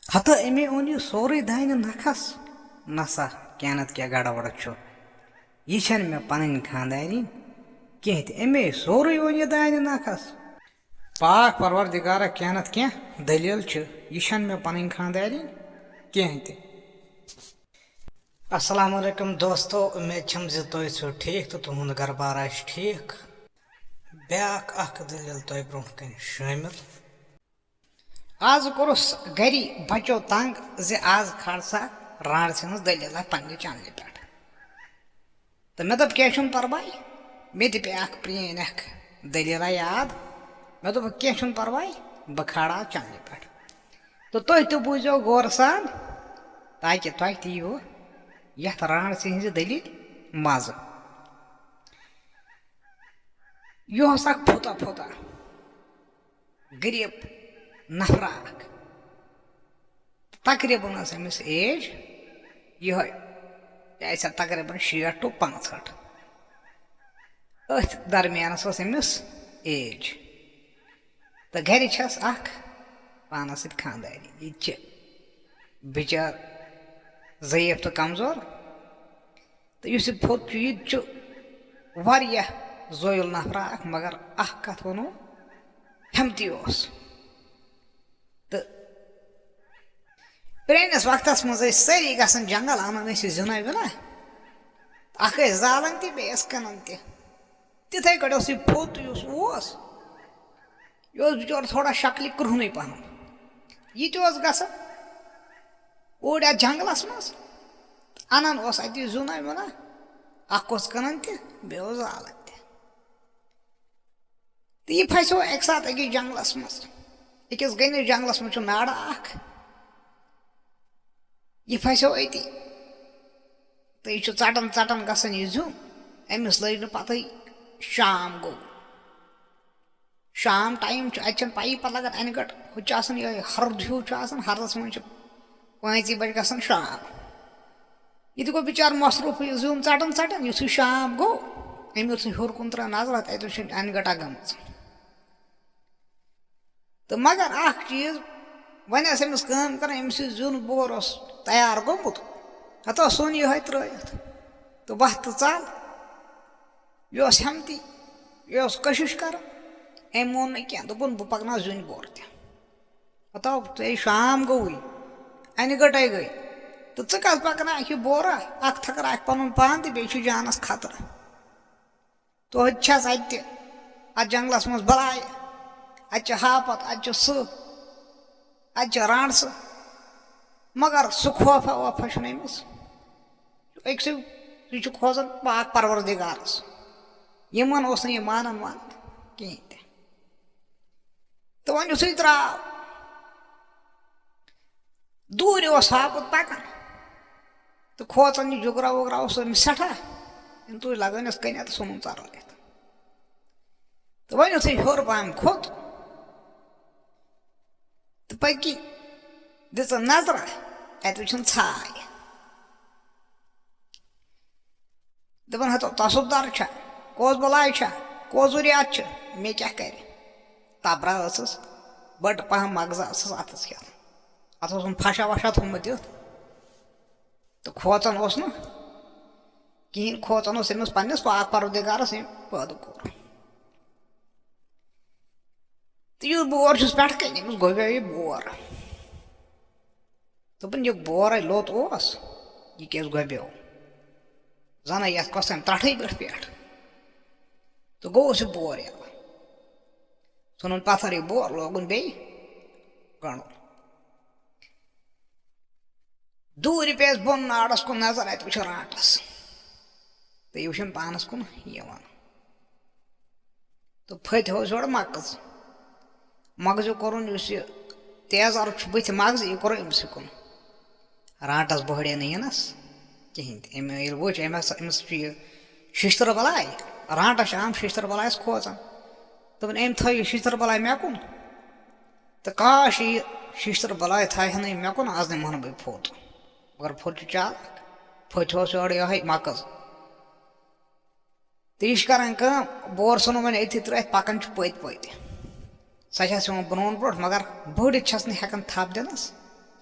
हता अमे ओन यह सोरे दान नखस नसा कैनत क्या गड़बड़ यह मे पन खानदारी कह अमे सोरे ओन यह दान नखस पाक परवरदिगारा कैनत क्या दलील यह मे पन खानदारी कह अस्सलाम वालेकुम दोस्तों, उम्मीद छम ज तुम छो ठीक तो तुहद घर बार आश ठीक। ब्याक अख दलील तुम ब्रोह कन शामिल। आज कोरस गरी बचो तंग जे आज खड़ सा राड़ सिंस दलील पन्ने चैनल पे तो मे दोप क्या परवाई मे पे अख प्रेन अख दलील याद मे दोप क्या परवाई बह खड़ा चैनल पे तो तुम तो बूझो गौर सान ताकि तुम तीयो यथ राड़ सिंज दलील मज यह फुता फुता गरीब नफरा तकरीबन अमिस एज यह तकरीबन 60 to 65 अथ दरमियानस अमिस एज तो घर पानस सत खानदारी ये बिचार ज़ईफ तो कमजोर तो इस फुत यह जोयल नफरा मगर अख कथ वो हमती तो प्रेनिस वक्त मज सारी गसन जंगल अनान जुना वुना अख जालन बेस कनान तिथे कट फुत यह बिचार थोड़ा शक्ल कृहन पहन यह गसन ओड अ जंगलस मज अनान अत जुना वुना अख कनान बे जालन तो यह फसो एक साथ अकिस जंगलस मज अकिस गनिस जंगलस मज नाड़ा अख यह फसो अति तो यह चटन चटन गसन यह जुम अमिस लग पत शाम गो शाम टाइम अत पी पे लगन अन गट हु यह हरद हूँ हरदस मज 5 बज गसन शाम यह गो बिचार मसरूफ यह जुम चटन चटन यु शाम गो अमिस हूर कुन त्रा नजर अत अन गटा गम तो मगर अख चीज वन अमिस कर अमिस जुन बोर तैयार गोमुत हत सोन यह त्रत तो वह तो चल यह हमती यह कशिश कर अम वो क्या दोपन बह पकना जुन बोर ते शाम गोई अन गटे गई तो कस पकना यह बोरा अख थकर पन पान तो बे जानस खतर तो अत जंगलस मज बलाय अत हापत अत अत राण मगर सह खौफा वौफा अमिस अक्स खोजन पाक परवरदिगारस यमन यह मानन वानन कहें तो वन यु द्राव दूर हापुत पकान तो खोचन यह जुगरा वुगरा अमिस सठा तुझ लगनस कन तो सोन चल तो वन यु हर पहम खोत तो पकी दिच नजरा अत वुन छाय दपन हतो तसुदार कोस बलाय कोजुरियात मे क्या कर तबरा बट पहम मगजा अत अत फशा वशा थोमुत दिथ तो खोचन कहें खोचन अमिस पन्नस पाक परवरदिगारस पैदा कोर तो यह बोर पे कन अमिस गोबे यह बोर दोपन यह बोर लोत यह क्या गोबो जन ये कस त्रठे बठ पे तो गो बोर ये सन पथर यह बोर लोगन बे गण दूर पे बोन नाड़स कुन नजर अत वो राटस तो यह वो पानस कुन तो फत हो जोड़ मगजो कोर तेजार बथ मगज यह कोर अमिस कुन राटस बहड़े नस कहें वो अमिस शिश्तर बलाय राटस आम शिश्तर बलाय खोचान दोपन अम थो शिश्तर बलाय मे कुन तो काश यह शिश्तर बलाय थे मे कुन आज नमन बह फुत मगर फुत चाल फत योड़ ये मकज तो यह कर बोर सन वो अथी त्रत पकान पत पत सह ब्रोन ब्रो मगर बढ़ हेकान थप दिनस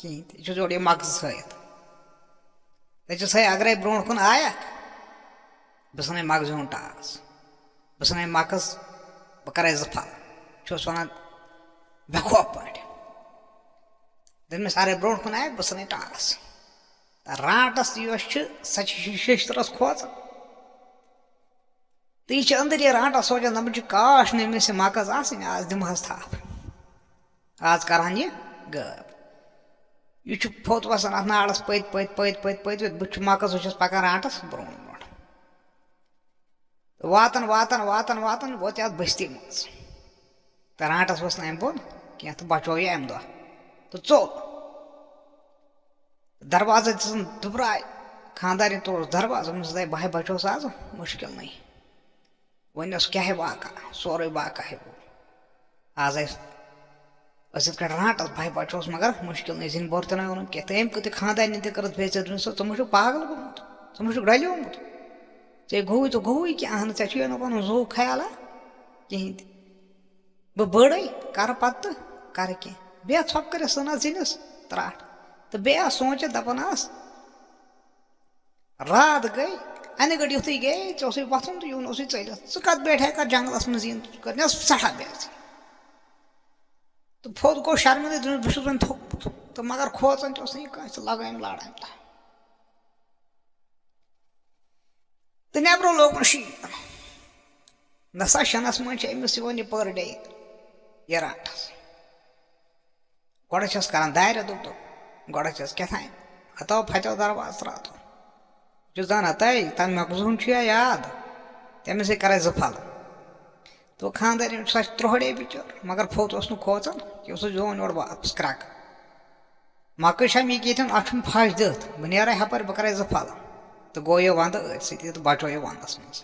कहें जोड़ यह मगज हथ दस अगर ब्रो कुन आया बह सन मगज हूं टास बह सन मगज बह कर जफल वन बेखौफ पे दस अरे ब्रो कुन आया बह सन टास राटस सह शेषतरस खोच तो यह अंदर यह राटा सोचान दपान काश नमिस मगज आसन आज दिमहस थप आज करहन यह गब यह फोत वसान अत नाड़स पत पत पत पत पत बह मगज वस पकान राटस ब्रो ब्रो वातन वातन वातन वातन वोत अत बस्ती मज तो राटस वस अम बोन कह तो बचो यह अम दह तो चोल दरवाजा दिन दुबराय खानदारी तोड़ दरवाजा बह बचोस आज मुश्किल नहीं वन क्या वाक़ा सोरे वाक़ा है वो आज पे राटस बह बचोस मगर मुश्किल नहीं जिन बोर तन वो कह तम कत खानदानी कर बेचत च पागल गोमुत च डलियोमुत चे गोई तो गोई कि अहन ऐ पन जो ख्याल कहें बह बड़े कर पत कर कह बह थप कर सना जिनस त्राट तो बे सोच दपान रात गई अन गड़ युथ गई ऐ वथुन तो यून चल कत बैठे कत जंगलस मज कर सठा बेज तो फोत गो शर्मिंद बस वन थोपत तो मगर खोचन तो लगान लाड़ान तो नबरो लोग शीन नसा शनस मज अमिस पर डे यह राटस गोड़स कर दार दुप गोड़स क्या हतो फतो दरवाज त्रात जो जान तय तन मखजून याद तमिस कर जफल तो खानदारी सह त्रोहड़े बिचर मगर फोत खोचन कि जोन योर वापस क्रक मकई शा मे ये अत फश दत बह नेर हपर बह कर जफल तो गो यह वंद अथ तो बचो यह वंदस मज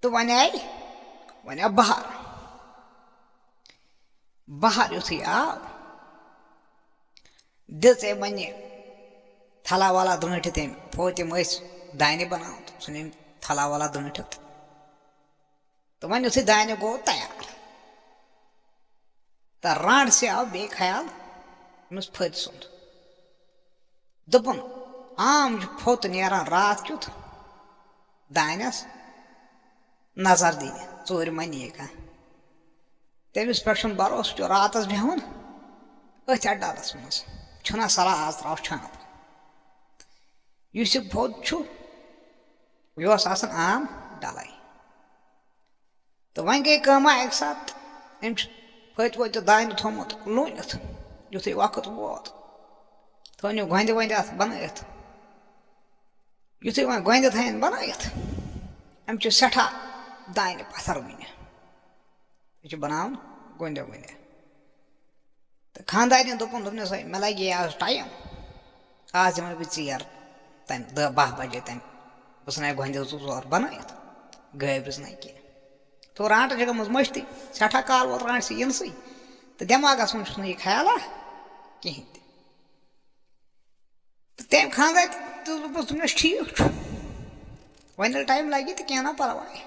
तो वन आव बहार बहार युथ आव दिस वन थला वाला ड्रंट तम फोतम दाने बना सन थला वाला ड्रंट तो वन युथ दाने गो तैयार तो राट से आव बे ख्याल अमिस फत सुंद दोपन आम फोत नेरान रात क्युत दानस नजर दिन चोर मन कह तमिस पे भरोस जो रातस बेहन अथ डरस मज छुना सलाह आज त्राव छाप यह फोत यह आम डलाई तो वन गई कमा एक साथ अम फत वो दान थोमुत लूनित युथ वक्त वोत थो गोंद वंद अत बनत युथ वन गोंद थन बनत अम सठा दान पत्थर वन यह बना गोंद वंद तो खानदारी दोपन दोपनस मे लगे आज टाइम आज दिमे बह चीर तम 10-12 बजे तम बह सन गोंद 2 बनत गबस ना कह तो राट जगह मज मस्ती सठा काल वो राट से इनसी तो दिमागस मन यह ख्याल कहें तो तम खानदारी तो दोपस ठीक वन टाइम लगे तो क्या ना परवाह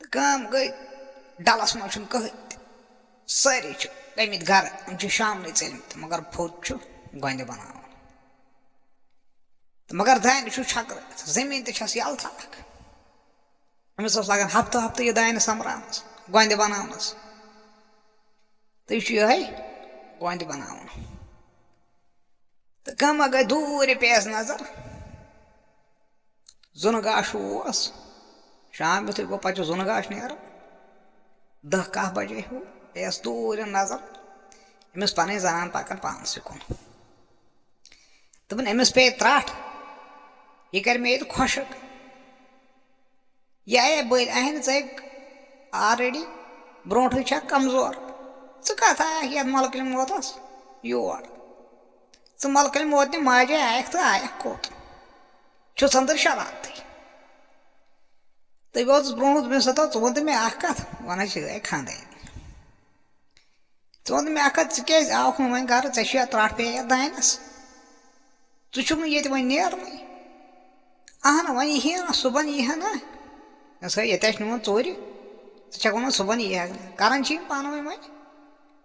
तो काम गई डलस मज कह सारे गमित घर शाम चलमित मगर फोत गोंद बना तो मगर दान छकर जमीन तस यल थक अमिस लगान हफ्तः हफ्तः यह दान समरान गोंद बनानस तो यह गोंद बना तो कम गई दूर पेस नजर जुन गाश शाम युथ गो पे जुन गाश नेर 10-10 बजे हो पेस दूर नजर अमिस पन जनान पकान पानस कुन दोपन अमिस पे त्राट यह कर मे खुशक यह आया बल अहन ऑलरेडी ब्रोट कमजोर कत आया मलकल वोतस योर मलकल वोत माजे आयक तो आयक कोत छुस अंदर शरारत तो वोतस ब्रो दोपस वन तो मे कत वन गई खानदानी वन मे कत क्या आउक वन घर ऐ त्राट पे दानस चुक ये वन नेरन अहन वन यह ना सुबह यह ना ये वन चोर वन सुबह यह करान पान वन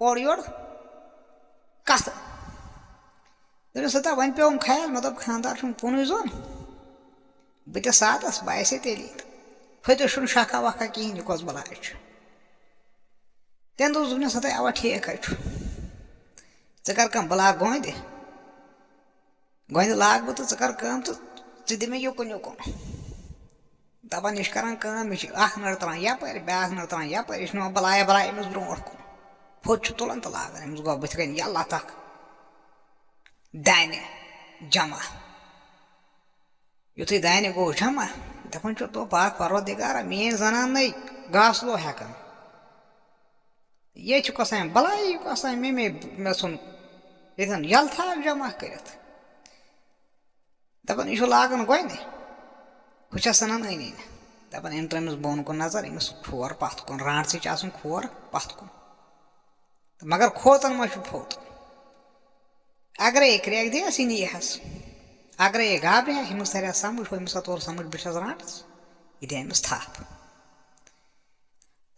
और योर कथ दोपस हता वन पेम ख्याल मे दोप खानदार कुन जोन बह सातस बह आसे तेली फतो शका वका कहें कस बलाय तम दोपस हता अवा ठीक कर कम बह लाग गोंद लाग बह तो कर तो दि मे युकुन युकुन दपान यह कर मे नड़ तरान यपर ब्या नड़ तरान यपर यह बलाया बलाय अमिस ब्रो कुन फोत तुलान तो लागान अमिस गो बथ कन यल्ला तक दाने जमा युथु दाने गो जमा दपान तो पाक परवरदिगार मेन जनान गासलो हेकन ये कसान बलाई कसान मे सुन ये यल थाक जमा कर दपान यह लागन गोंद बह सनान अनी दपान अम तमिस बोन कुन नजर अमिस खोर पथ कुन राट से खोर पथ कुन मगर खोतन मा फोत अगर ये क्रैक दियस यह नीहस अगर ये घाबरे अमिस तर समझ अमिस तोर समझ बस राटस यह दि अमिस थप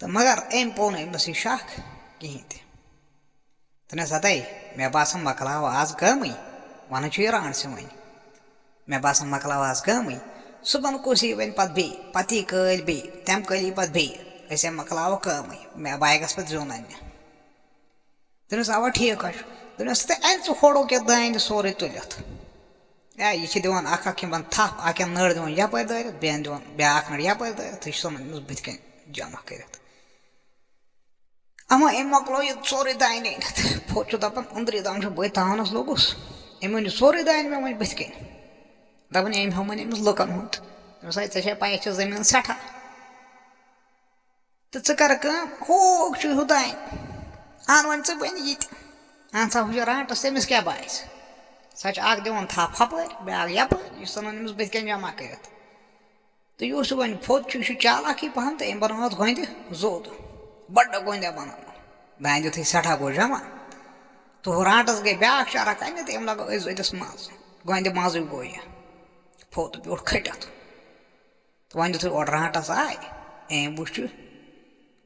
तो मगर अम पो अमिस यह शक कहें तनस हत मे बासन मकलाव आज कम वन राट से वन मे बासन मकलाव आज कम सुबह कुस वन पत यी कल बे तम कल पे बे मकलाव कम मे बागस पे जोन अन्न दोपस अवा ठीक दोपस अन फोड़ो क्या दान सोरे तुलित यह दिवान अख थप अख नड़ दिवान यपर दारित बेन दिवान ब्या नड़ यपर दारित यह सन बुथ कन जमा कर अमा अम मकलो यह सोरे दान अनित फोत दपान अंदर दान बह तानस लोगुस अम अन सोरे दान मे वन बुथ कन दपान अम हवन अमिस लुकन हुंद दोपस ऐ पाई जमीन सठा तो कर होग हूँ दान अन वन बन ये अन सा हूँ राटस तमिस क्या बास सा अख दिवान थप हपर ब्या यपर यह सन अमिस बुथ कन जमा कर तो यह वन फोत चालाकी पहन तो अम बन गोंद जोद बड़ गोंद बन दान दुथ सठा गो जमा तो राटस गई ब्या चारक अन्न तो अम लगो अदिस मज गोंद मज गो यह फोत ब्योट खटित तो वन दुथ और राटस आय अम वुच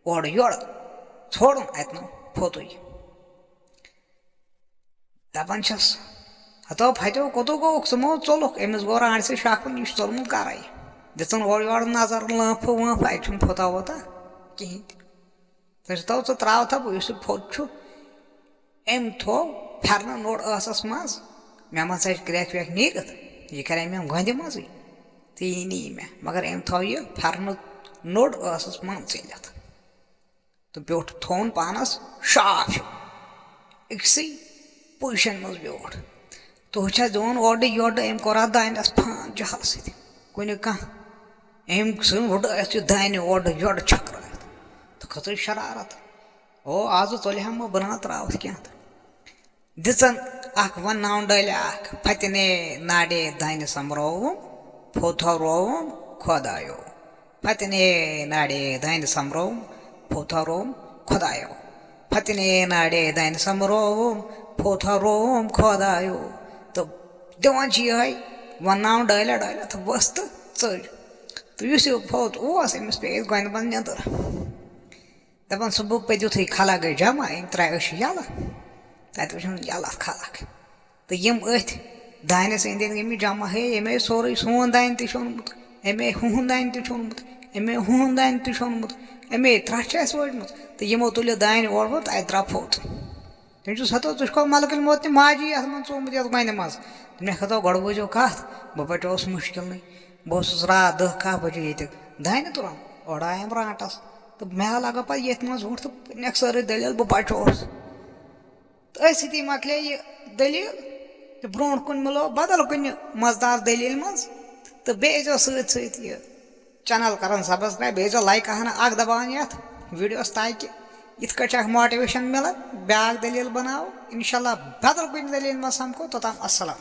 और योड़ छोड़न अतन फोत दपान हतो फतो कोतो गो समो चोलुक अमिस गो राट से शक यह चोलमुत कर दिन और योड़ नजर लफ वफ अत फोता वोता कहें तो त्राव था इस फोत अम थो फरन नोड़ असस मज मे मन सा क्रैक वैक नीरत यह कर मे गोंद मज तो यह नी मे मगर अम थो यह फरन नोड़ असस मन चलित तो ब्योट थोन पानस साफ अक्सै पोजिशन मज ब्योट तो वह दिवान ओड योड अम कोरा दानस फान जहाज सत कुन अम सुन दान ओड योड छकर तो खत शरारत ओ आज चलि हम बना त्रावत क्या दिचन अख वन नाव डल फतने नाडे दान समरोवम फोथरोवम खोदायो फतने नाडे दान समरोवम फोथरोम खोदायो फतने नाडे दान समरोवम फोथरोम खोदायो तो दिवान यह वन नाव डल डल तो बस तो चल तो इस फोत अमिस पे गोंद बन नदर दपान सह पद्युथ खला गई जमा अम त्राय यल तत वो यल खलक तो यम अथ दानस अंद गई जमा हे अमे सोरे सोन दान तोनमुत अमे हुन दान तोनमुत अमे हुन दान तोनमुत अमे त्रस वोटमुत तो यमो तुल दान ओढ़मुत अत द्रा फोत तमिस हतो तुको मलकल मोत माजी अत मन चोमुत ये गोंद मज मे हतो गो बोजो कत बह पटोस मुश्किल बस रात 10 बजे ये दान तुरान और आयम राटस तो मे लगा पे ये मज तो नेक सारी दलील बह पटोस तो अथी मकले यह दलील तो ब्रो कुन मिलो बदल कुन मजदार दलील मज तो बेजो सत चैनल कर सब्सक्राइब बेजो लाइक अख दबान ये वीडियोस ताकि इत कट मोटिवेशन मिल ब्या दलील बनाओ इंशाल्लाह बदल कुन दलील मज हमको तो तम अस्सलाम।